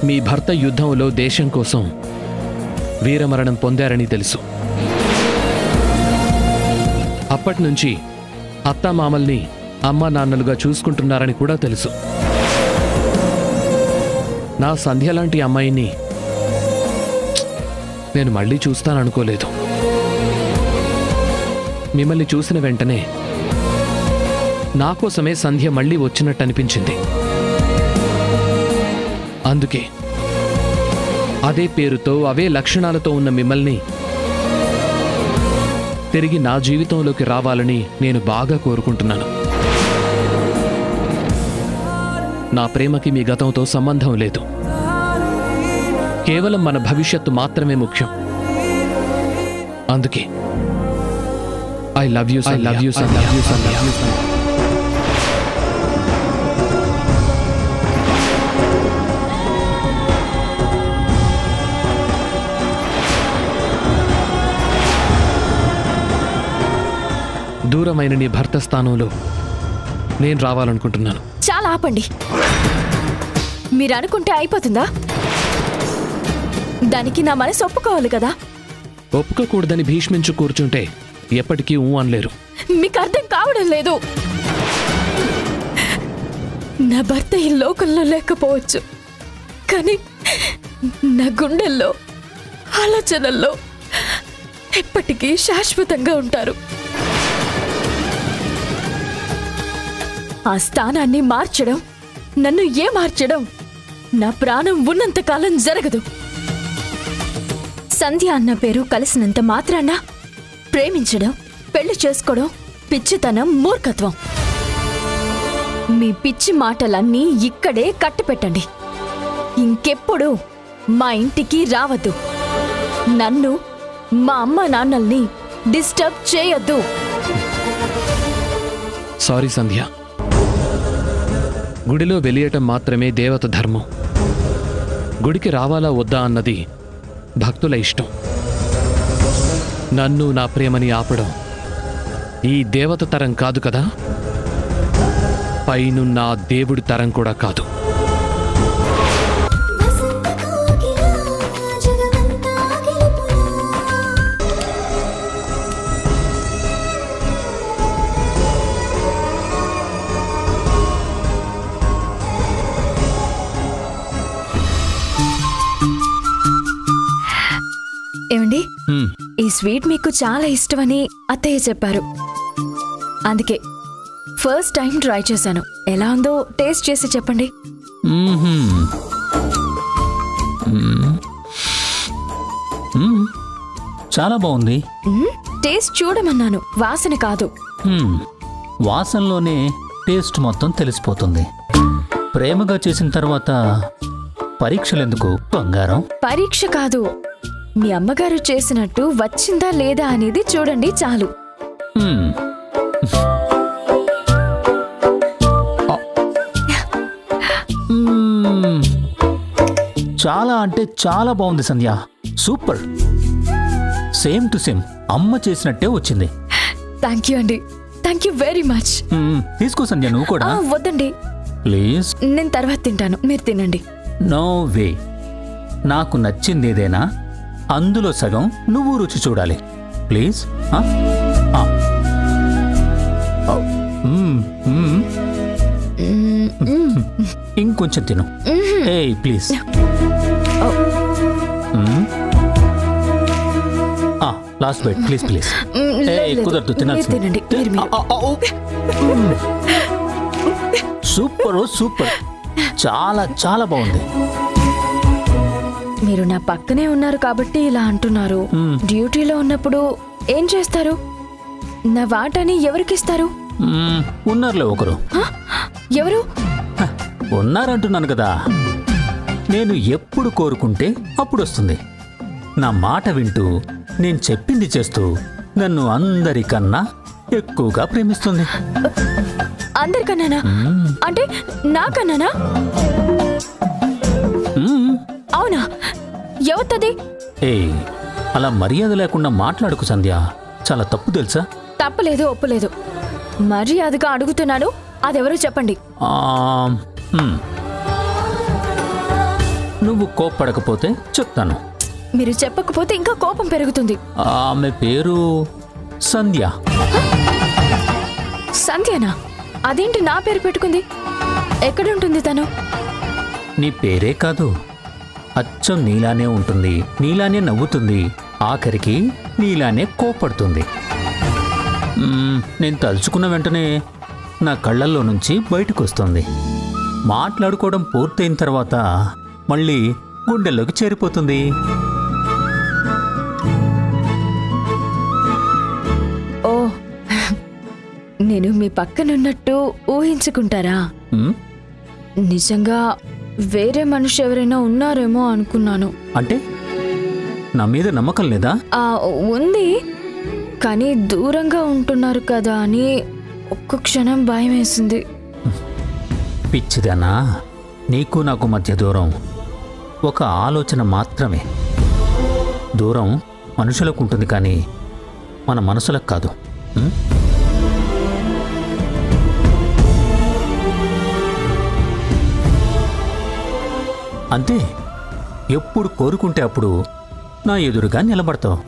[SPEAKER 6] మీ భర్త యుద్ధంలో దేశం కోసం వీరమరణం పొందారని తెలుసు. అప్పటినుంచి అత్తామామల్ని అమ్మా నాన్నలుగా చూసుకుంటున్నారని కూడా తెలుసు. నా సంధ్య లాంటి అమ్మాయిని నేను మళ్ళీ చూస్తాననుకోలేదు. మిమ్మల్ని చూసిన వెంటనే నా కోసమే సంధ్య మళ్ళీ వచ్చినట్టు అనిపించింది. అందుకే అదే పేరుతో అవే లక్షణాలతో ఉన్న మిమ్మల్ని తిరిగి నా జీవితంలోకి రావాలని నేను బాగా కోరుకుంటున్నాను. నా ప్రేమకి మీ గతంతో సంబంధం లేదు. కేవలం మన భవిష్యత్తు మాత్రమే ముఖ్యం. అందుకే I love you, I love you, I love you, I love you. దూరమైన నీ భర్త స్థానంలో నేను రావాలనుకుంటున్నాను.
[SPEAKER 3] చాలా ఆపండి. మీరు అనుకుంటే అయిపోతుందా? దానికి నా మనసు ఒప్పుకోవాలి కదా.
[SPEAKER 6] ఒప్పుకోకూడదని భీష్మించు కూర్చుంటే ఎప్పటికీ అనలేరు.
[SPEAKER 3] మీకు అర్థం కావడం లేదు. నా భర్త ఈ లోకంలో లేకపోవచ్చు, కానీ నా గుండెల్లో ఆలోచనల్లో ఎప్పటికీ శాశ్వతంగా ఉంటారు. ఆ స్థానాన్ని మార్చడం, నన్ను మార్చడం నా ప్రాణం ఉన్నంతకాలం జరగదు. సంధ్య అన్న పేరు కలిసినంత మాత్రాన ప్రేమించడం, పెళ్లి చేసుకోవడం పిచ్చితనం, మూర్ఖత్వం. మీ పిచ్చి మాటలన్నీ ఇక్కడే కట్టిపెట్టండి. ఇంకెప్పుడు మా ఇంటికి రావద్దు. నన్ను, మా అమ్మ నాన్నల్ని డిస్టర్బ్ చేయొద్దు.
[SPEAKER 6] సారీ సంధ్య. గుడిలో వెలియటం మాత్రమే దేవత ధర్మం. గుడికి రావాలా వద్దా అన్నది భక్తుల ఇష్టం. నన్ను, నా ప్రేమని ఆపడం ఈ దేవత తరం కాదు కదా, పైనున్న దేవుడి తరం కూడా కాదు.
[SPEAKER 3] ఏమండి, ఈ స్వీట్ మీకు చాలా ఇష్టమని అత్తయ్య చెప్పారు. అందుకే ఫస్ట్ టైం ట్రై చేశాను. ఎలా ఉందో టేస్ట్ చేసి చెప్పండి.
[SPEAKER 7] చాలా బాగుంది.
[SPEAKER 3] టేస్ట్ చూడమన్నాను, వాసన కాదు.
[SPEAKER 7] వాసనలోనే టేస్ట్ మొత్తం తెలిసిపోతుంది. ప్రేమగా చేసిన తర్వాత పరీక్షలెందుకు బంగారం?
[SPEAKER 3] పరీక్ష కాదు, మీ అమ్మగారు చేసినట్టు వచ్చిందా లేదా అనేది చూడండి చాలు.
[SPEAKER 7] చాలా అంటే చాలా బాగుంది సంధ్య. సూపర్. సేమ్ టు సేమ్ అమ్మ చేసినట్టే వచ్చింది.
[SPEAKER 3] థ్యాంక్ యూ అండి. Thank you very much.
[SPEAKER 7] తీసుకో సంధ్య, నువ్వు కూడా.
[SPEAKER 3] వద్దండి,
[SPEAKER 7] ప్లీజ్.
[SPEAKER 3] నేను తర్వాత తింటాను, మీరు తినండి.
[SPEAKER 7] No way. నాకు నచ్చింది ఏదైనా అందులో సగం నువ్వు రుచి చూడాలి. ప్లీజ్. ఇంకొంచెం తిను. ఏయ్ please. Last bite please please. కుదరదు, తినాల్సింది.
[SPEAKER 3] తినండి మీరు మీరు.
[SPEAKER 7] సూపర్ సూపర్, చాలా చాలా బాగుంది.
[SPEAKER 3] మీరు నా పక్కనే ఉన్నారు కాబట్టి ఇలా అంటున్నారు. డ్యూటీలో ఉన్నప్పుడు ఏం చేస్తారు? నా వాటాని ఎవరికిస్తారు?
[SPEAKER 7] ఉన్నారులే ఒకరు.
[SPEAKER 3] ఎవరు?
[SPEAKER 7] ఉన్నారంటున్నాను కదా. నేను ఎప్పుడు కోరుకుంటే అప్పుడు వస్తుంది. నా మాట వింటూ నేను చెప్పింది చేస్తూ నన్ను అందరికన్నా ఎక్కువగా ప్రేమిస్తుంది.
[SPEAKER 3] అందరికన్నానా? అంటే నాకన్నానా? అవునా? ఎవతది?
[SPEAKER 7] అలా మర్యాద లేకుండా మాట్లాడుకు సంధ్య, చాలా తప్పు తెలుసా?
[SPEAKER 3] తప్పలేదు, ఒప్పులేదు. మర్యాదగా అడుగుతున్నాను, అదెవరో చెప్పండి.
[SPEAKER 7] నువ్వు కోప్పడకపోతే చెప్తాను.
[SPEAKER 3] మీరు చెప్పకపోతే ఇంకా కోపం పెరుగుతుంది.
[SPEAKER 7] ఆమె పేరు సంధ్య.
[SPEAKER 3] సంధ్యనా? అదేంటి నా పేరు పెట్టుకుంది? ఎక్కడుంటుంది తను?
[SPEAKER 7] నీ పేరే కాదు, అచ్చం నీలానే ఉంటుంది, నీలానే నవ్వుతుంది, ఆఖరికి నీలానే కోపడుతుంది. నేను తలుచుకున్న వెంటనే నా కళ్ళల్లో నుంచి బయటకు వస్తుంది. మాట్లాడుకోవడం పూర్తయిన తర్వాత మళ్ళీ గుండెల్లోకి చేరిపోతుంది.
[SPEAKER 3] ఓ, నేను మీ పక్కనున్నట్టు ఊహించుకుంటారా? నిజంగా వేరే మనిషి ఎవరైనా ఉన్నారేమో అనుకున్నాను.
[SPEAKER 7] అంటే నా మీద నమ్మకం లేదా?
[SPEAKER 3] ఉంది, కానీ దూరంగా ఉంటున్నారు కదా అని ఒక్క క్షణం భయం వేసింది.
[SPEAKER 7] పిచ్చిదానా, నీకు నాకు మధ్య దూరం ఒక ఆలోచన మాత్రమే. దూరం మనుషులకు ఉంటుంది కానీ మన మనసులకు కాదు. అంతే, ఎప్పుడు కోరుకుంటే అప్పుడు నా ఎదురుగా నిలబడతావు.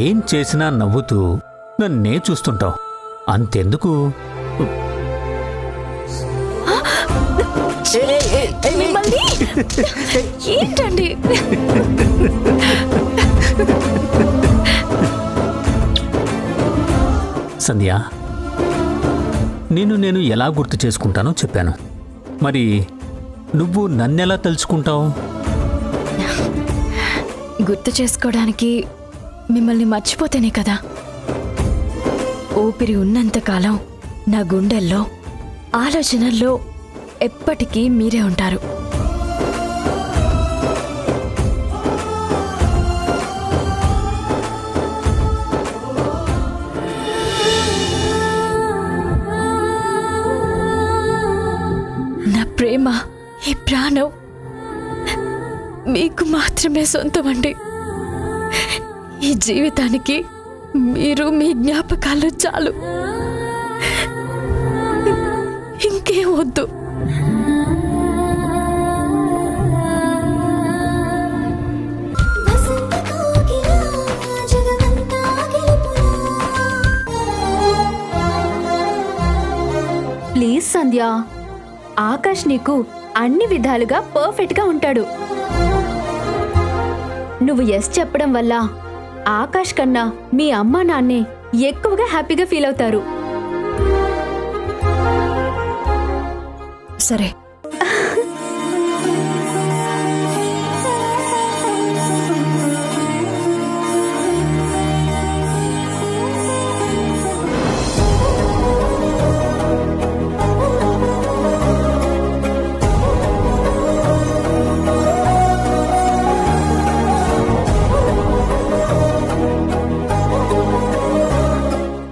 [SPEAKER 7] ఏం చేసినా నవ్వుతూ నన్నే చూస్తుంటావు. అంతెందుకు
[SPEAKER 3] ఏంటండి?
[SPEAKER 7] సంధ్య, నేను ఎలా గుర్తు చేసుకుంటానో చెప్పాను. మరి నువ్వు నన్నెలా తలుచుకుంటావు?
[SPEAKER 3] గుర్తు చేసుకోవడానికి మిమ్మల్ని మర్చిపోతేనే కదా. ఊపిరి ఉన్నంతకాలం నా గుండెల్లో, ఆలోచనల్లో ఎప్పటికీ మీరే ఉంటారు. నా ప్రేమ, ఈ ప్రాణం మీకు మాత్రమే సొంతమండి. ఈ జీవితానికి మీరు, మీ జ్ఞాపకాలు చాలు, ఇంకేం వద్దు.
[SPEAKER 10] ప్లీజ్ సంధ్య, ఆకాష్ నీకు అన్ని విధాలుగా పర్ఫెక్ట్గా ఉంటాడు. నువ్వు ఎస్ చెప్పడం వల్ల ఆకాష్ కన్నా మీ అమ్మా నాన్నే ఎక్కువగా హ్యాపీగా ఫీల్ అవుతారు.
[SPEAKER 3] సరే,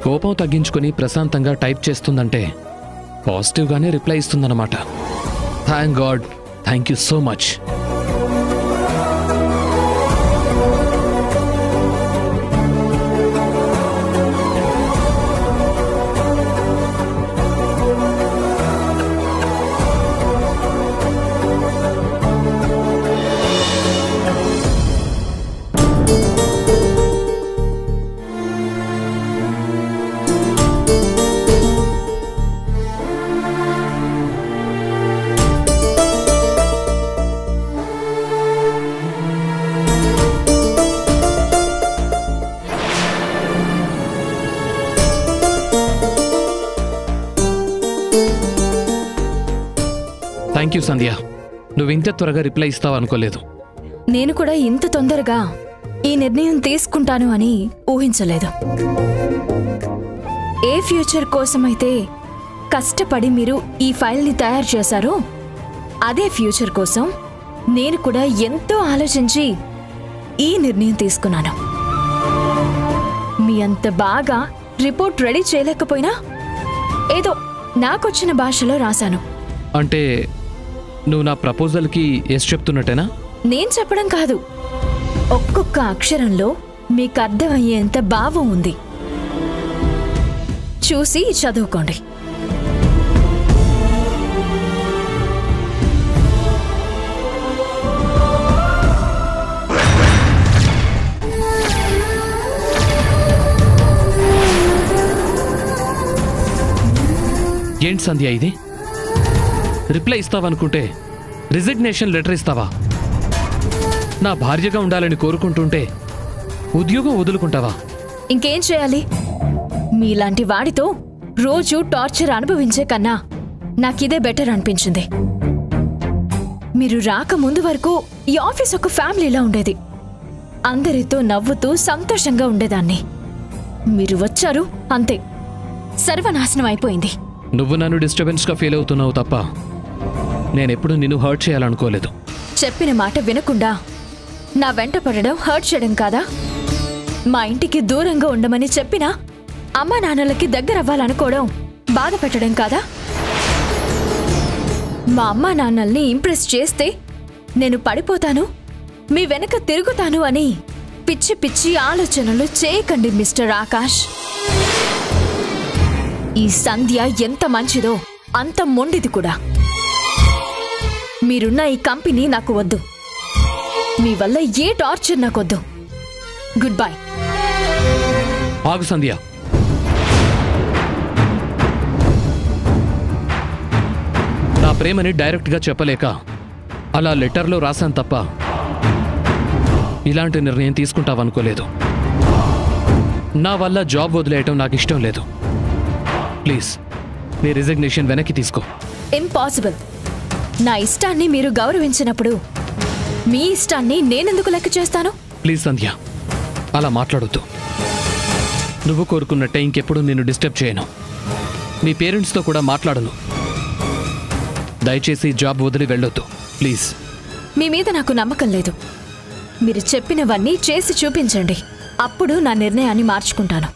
[SPEAKER 6] కోపం తగ్గించుకొని ప్రశాంతంగా టైప్ చేస్తుందంటే పాజిటివ్గానే రిప్లై ఇస్తుందన్నమాట. Thank God, thank you so much. Thank you Sandhya. నువ్వు ఇంత త్వరగా రిప్లై ఇస్తావు అనుకోలేదు.
[SPEAKER 3] నేను కూడా ఇంత తొందరగా ఈ నిర్ణయం తీసుకుంటాను అని ఊహించలేదు. ఏ ఫ్యూచర్ కోసమైతే కష్టపడి మీరు ఈ ఫైల్ని తయారు చేశారో అదే ఫ్యూచర్ కోసం నేను కూడా ఎంతో ఆలోచించి ఈ నిర్ణయం తీసుకున్నాను. మీ అంత బాగా రిపోర్ట్ రెడీ చేయలేకపోయినా ఏదో నాకొచ్చిన భాషలో రాశాను.
[SPEAKER 6] అంటే నువ్వు నా ప్రపోజల్కి ఎస్ చెప్తున్నట్టేనా?
[SPEAKER 3] నేను చెప్పడం కాదు, ఒక్కొక్క అక్షరంలో మీకు అర్థమయ్యేంత భావం ఉంది. చూసి చదువుకోండి.
[SPEAKER 6] ఏంటి సంధ్య ఇది? రిప్లై ఇస్తావనుకుంటే రిజిగ్నేషన్ లెటర్ ఇస్తావా? నా భార్యగా ఉండాలని కోరుకుంటుంటే ఉద్యోగం వదులుకుంటావా?
[SPEAKER 3] ఇంకేం చేయాలి? మీలాంటి వాడితో రోజు టార్చర్ అనుభవించే కన్నా నాకిదే బెటర్ అనిపించింది. మీరు రాకముందు వరకు ఈ ఆఫీస్ ఒక ఫ్యామిలీలా ఉండేది. అందరితో నవ్వుతూ సంతోషంగా ఉండేదాన్ని. మీరు వచ్చారు, అంతే, సర్వనాశనం అయిపోయింది.
[SPEAKER 6] నువ్వు నన్ను డిస్టర్బెన్స్గా ఫీల్ అవుతున్నావు తప్ప నేనెప్పుడు నిన్ను హర్ట్ చేయాలనుకోలేదు.
[SPEAKER 3] చెప్పిన మాట వినకుండా నా వెంట పడడం హర్ట్ చేయడం కాదా? మా ఇంటికి దూరంగా ఉండమని చెప్పినా అమ్మా నాన్నలకి దగ్గర అవ్వాలనుకోవడం బాధ పెట్టడం కాదా? మా అమ్మా నాన్నల్ని ఇంప్రెస్ చేస్తే నేను పడిపోతాను, మీ వెనక తిరుగుతాను అని పిచ్చి పిచ్చి ఆలోచనలు చేయకండి మిస్టర్ ఆకాష్. ఈ సంధ్య ఎంత మంచిదో అంత మొండిది కూడా. మీరున్న ఈ కంపెనీ నాకు వద్దు. మీ వల్ల ఏ టార్చర్ నాకొద్దు. Good bye.
[SPEAKER 6] ఆగు సంధ్య. నా ప్రేమని డైరెక్ట్గా చెప్పలేక అలా లెటర్లో రాశాను తప్ప ఇలాంటి నిర్ణయం తీసుకుంటావనుకోలేదు. నా వల్ల జాబ్ వదిలేయటం నాకు ఇష్టం లేదు. ప్లీజ్ నీ రిజిగ్నేషన్ వెనక్కి తీసుకో.
[SPEAKER 3] ఇంపాసిబుల్. నా ఇష్టాన్ని మీరు గౌరవించినప్పుడు మీ ఇష్టాన్ని నేనెందుకు లెక్క చేస్తాను?
[SPEAKER 6] ప్లీజ్ సంధ్య, అలా మాట్లాడొద్దు. నువ్వు కోరుకున్నట్టే ఇంకెప్పుడు నిన్ను డిస్టర్బ్ చేయను. మీ పేరెంట్స్తో కూడా మాట్లాడను. దయచేసి జాబ్ వదిలి వెళ్ళొద్దు ప్లీజ్.
[SPEAKER 3] మీ మీద నాకు నమ్మకం లేదు. మీరు చెప్పినవన్నీ చేసి చూపించండి, అప్పుడు నా నిర్ణయాన్ని మార్చుకుంటాను.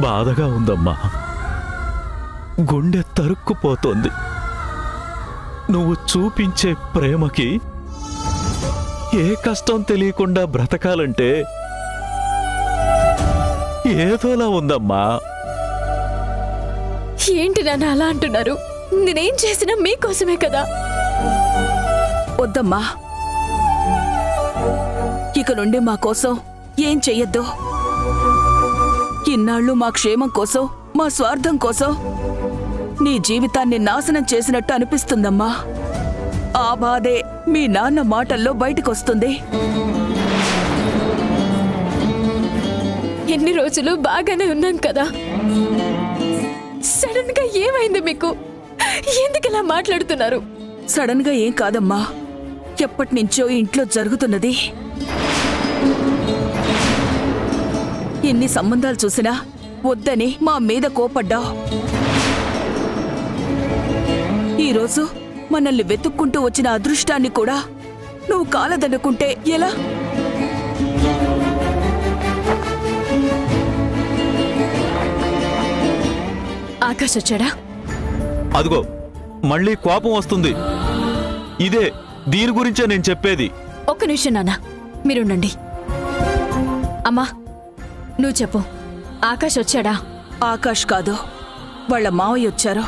[SPEAKER 8] బాధగా ఉందమ్మా. గుండె తరుక్కుపోతోంది. నువ్వు చూపించే ప్రేమకి ఏ కష్టం తెలియకుండా బ్రతకాలంటే ఏదోలా ఉందమ్మా.
[SPEAKER 3] ఏంటి నాన్న అలా అంటున్నారు? నేనేం చేసినా మీకోసమే కదా.
[SPEAKER 9] వద్దమ్మా, ఇక నుండి మా కోసం ఏం చెయ్యొద్దు. ఇన్నాళ్ళు మా క్షేమం కోసం, మా స్వార్థం కోసం నీ జీవితాన్ని నాశనం చేసినట్టు అనిపిస్తుందమ్మా. ఆ బాధే మీ నాన్న మాటల్లో బయటకొస్తుంది.
[SPEAKER 3] ఎన్ని రోజులు బాగానే ఉన్నాం కదా, సడన్ గా ఏమైంది మీకు? ఎందుకు ఇలా మాట్లాడుతున్నారు?
[SPEAKER 9] సడన్ గా ఏం కాదమ్మా, ఎప్పటినుంచో ఇంట్లో జరుగుతున్నది. ఎన్ని సంబంధాలు చూసినా వద్దని మా మీద కోపడ్డావు. ఈరోజు మనల్ని వెతుక్కుంటూ వచ్చిన అదృష్టాన్ని కూడా నువ్వు కాలదనుకుంటే ఎలా?
[SPEAKER 3] ఆకాష్ వచ్చాడా?
[SPEAKER 8] అదిగో మళ్ళీ కోపం వస్తుంది. ఇదే దీని గురించే నేను చెప్పేది.
[SPEAKER 3] ఒక్క నిమిషం నాన్న, మీరుండండి. అమ్మా నువ్వు చెప్పు, ఆకాష్ వచ్చాడా?
[SPEAKER 9] ఆకాష్ కాదు, వాళ్ళ మావయ్య వచ్చారు.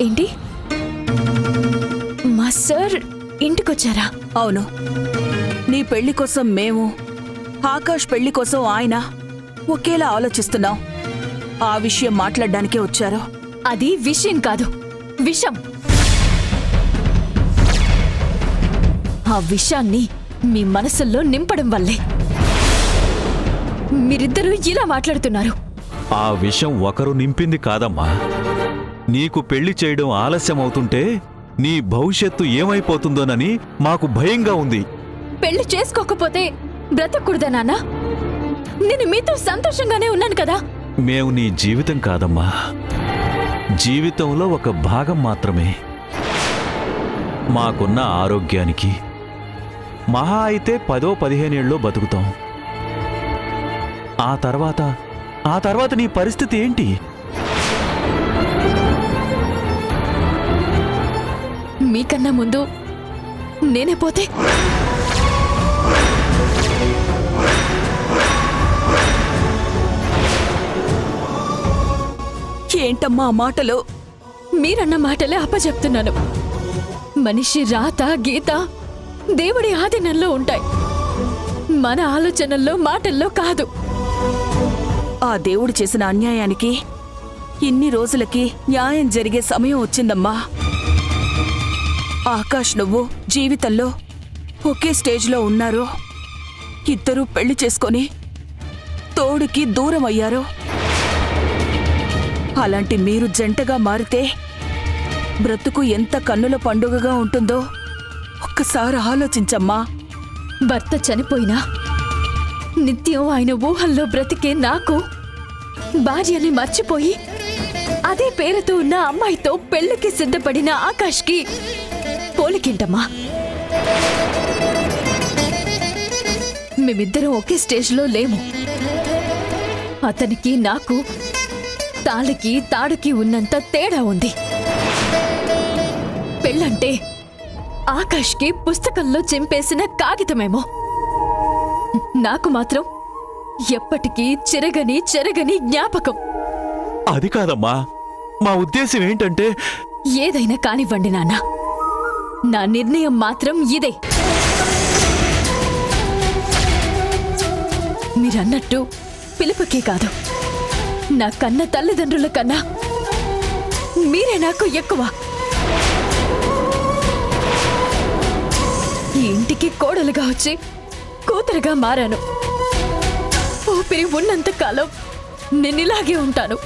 [SPEAKER 3] ఏంటి? మా సార్ ఇంటికొచ్చారా?
[SPEAKER 9] అవును. నీ పెళ్లి కోసం మేము, ఆకాష్ పెళ్లి కోసం ఆయన ఒకేలా ఆలోచిస్తున్నాం. ఆ విషయం మాట్లాడడానికే వచ్చారు.
[SPEAKER 3] అది విషయం కాదు, విషం. ఆ విషాన్ని మీ మనసుల్లో నింపడం వల్లే మీరిద్దరూ ఇలా మాట్లాడుతున్నారు.
[SPEAKER 8] ఆ విషయం ఒకరు నింపింది కాదమ్మా. నీకు పెళ్లి చేయడం ఆలస్యం అవుతుంటే నీ భవిష్యత్తు ఏమైపోతుందోనని మాకు భయంగా ఉంది.
[SPEAKER 3] పెళ్లి చేసుకోకపోతే బ్రతకూడదా నాన్న? నేను మీతో సంతోషంగానే ఉన్నాను కదా.
[SPEAKER 8] మేము నీ జీవితం కాదమ్మా, జీవితంలో ఒక భాగం మాత్రమే. మాకున్న ఆరోగ్యానికి మహా అయితే 10-15 ఏళ్ళలో బతుకుతాం. ఆ తర్వాత నీ పరిస్థితి ఏంటి?
[SPEAKER 3] మీకన్నా ముందు నేనే పోతే?
[SPEAKER 9] ఏంటమ్మా మాటలు?
[SPEAKER 3] మీరన్న మాటలే అప్పచెప్తున్నాను. మనిషి రాత గీత దేవుడి ఆధీనంలో ఉంటాయి, మన ఆలోచనల్లో మాటల్లో కాదు.
[SPEAKER 9] ఆ దేవుడు చేసిన అన్యాయానికి ఇన్ని రోజులకి న్యాయం జరిగే సమయం వచ్చిందమ్మా. ఆకాష్ నువ్వు జీవితంలో ఒకే స్టేజ్లో ఉన్నారు. ఇద్దరూ పెళ్లి చేసుకొని తోడుకి దూరం అయ్యారు. అలాంటి మీరు జంటగా మారితే బ్రతుకు ఎంత కన్నుల పండుగగా ఉంటుందో ఒక్కసారి ఆలోచించమ్మా.
[SPEAKER 3] భర్త చనిపోయినా నిత్యం ఆయన ఊహల్లో బ్రతికే నాకు భార్యని మర్చిపోయి అదే పేరుతో ఉన్న అమ్మాయితో పెళ్లికి సిద్ధపడిన ఆకాష్కి పోలికింటమ్మా. మేమిద్దరం ఒకే స్టేజ్లో లేము. అతనికి నాకు తాళికి తాడుకి ఉన్నంత తేడా ఉంది. పెళ్ళంటే ఆకాష్కి పుస్తకంలో చింపేసిన కాగితమేమో, నాకు మాత్రం ఎప్పటికీ చెరగని జ్ఞాపకం.
[SPEAKER 8] అది కాదమ్మా, మా ఉద్దేశం ఏంటంటే...
[SPEAKER 3] ఏదైనా కానివ్వండి నాన్న, నా నిర్ణయం మాత్రం ఇదే. మీరన్నట్టు పిలుపుకే కాదు, నా కన్న తల్లిదండ్రుల కన్నా మీరే నాకు ఎక్కువ. ఈ ఇంటికి కోడలుగా వచ్చి కూతురుగా మారాను. ఊపిరి ఉన్నంత కాలం నేనిలాగే ఉంటాను.